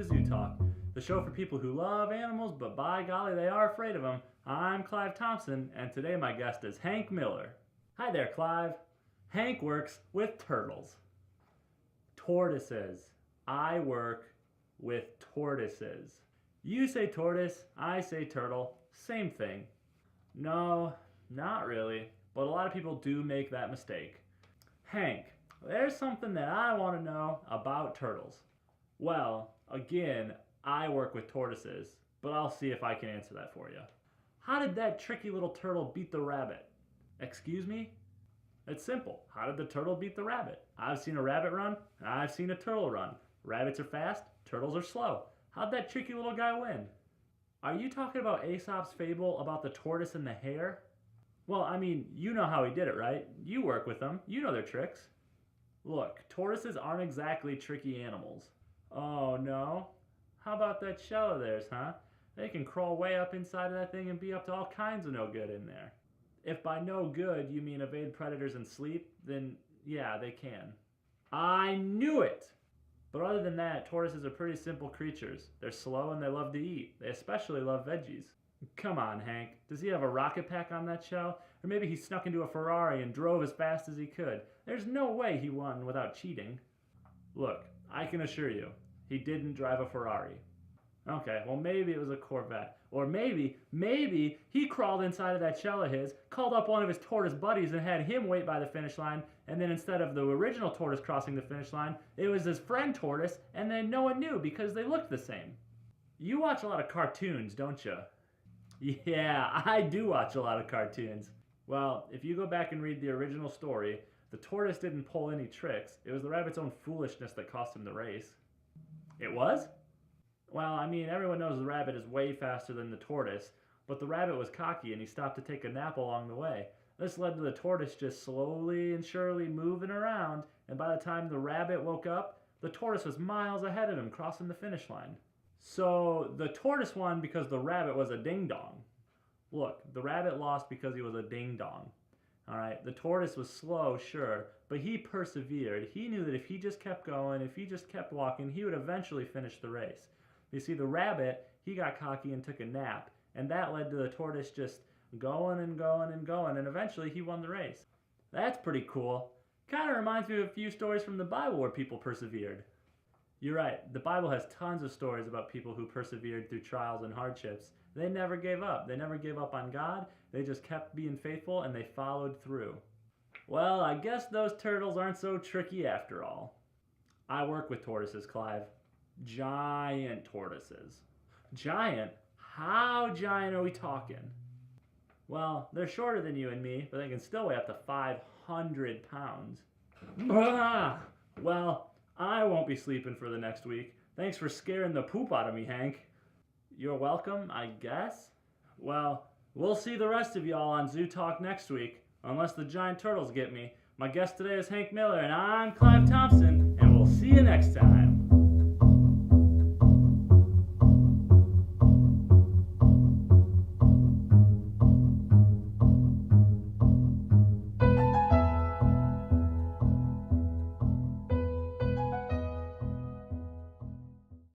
to Zoo Talk, the show for people who love animals, but by golly, they are afraid of them. I'm Clive Thompson, and today my guest is Hank Miller. Hi there, Clive. Hank works with turtles. Tortoises. I work with tortoises. You say tortoise, I say turtle. Same thing. No, not really, but a lot of people do make that mistake. Hank, there's something that I want to know about turtles. Well, again, I work with tortoises, but I'll see if I can answer that for you. How did that tricky little turtle beat the rabbit? Excuse me? It's simple. How did the turtle beat the rabbit? I've seen a rabbit run, and I've seen a turtle run. Rabbits are fast, turtles are slow. How'd that tricky little guy win? Are you talking about Aesop's fable about the tortoise and the hare? Well, I mean, you know how he did it, right? You work with them. You know their tricks. Look, tortoises aren't exactly tricky animals. Oh, no? How about that shell of theirs, huh? They can crawl way up inside of that thing and be up to all kinds of no good in there. If by no good you mean evade predators and sleep, then yeah, they can. I knew it! But other than that, tortoises are pretty simple creatures. They're slow and they love to eat. They especially love veggies. Come on, Hank. Does he have a rocket pack on that shell? Or maybe he snuck into a Ferrari and drove as fast as he could. There's no way he won without cheating. Look, I can assure you, he didn't drive a Ferrari. Okay, well maybe it was a Corvette. Or maybe he crawled inside of that shell of his, called up one of his tortoise buddies and had him wait by the finish line, and then instead of the original tortoise crossing the finish line, it was his friend tortoise, and then no one knew because they looked the same. You watch a lot of cartoons, don't you? Yeah, I do watch a lot of cartoons. Well, if you go back and read the original story, the tortoise didn't pull any tricks. It was the rabbit's own foolishness that cost him the race. It was? Well, I mean, everyone knows the rabbit is way faster than the tortoise, but the rabbit was cocky and he stopped to take a nap along the way. This led to the tortoise just slowly and surely moving around, and by the time the rabbit woke up, the tortoise was miles ahead of him crossing the finish line. So the tortoise won because the rabbit was a ding-dong. Look, the rabbit lost because he was a ding-dong. Alright, the tortoise was slow, sure, but he persevered. He knew that if he just kept going, if he just kept walking, he would eventually finish the race. You see, the rabbit, he got cocky and took a nap, and that led to the tortoise just going and going and going, and eventually he won the race. That's pretty cool. Kind of reminds me of a few stories from the Bible where people persevered. You're right, the Bible has tons of stories about people who persevered through trials and hardships. They never gave up. They never gave up on God. They just kept being faithful and they followed through. Well, I guess those turtles aren't so tricky after all. I work with tortoises, Clive. Giant tortoises. Giant? How giant are we talking? Well, they're shorter than you and me, but they can still weigh up to 500 pounds. Well, I won't be sleeping for the next week. Thanks for scaring the poop out of me, Hank. You're welcome, I guess. Well, we'll see the rest of y'all on Zoo Talk next week, unless the giant turtles get me. My guest today is Hank Miller, and I'm Clive Thompson, and we'll see you next time.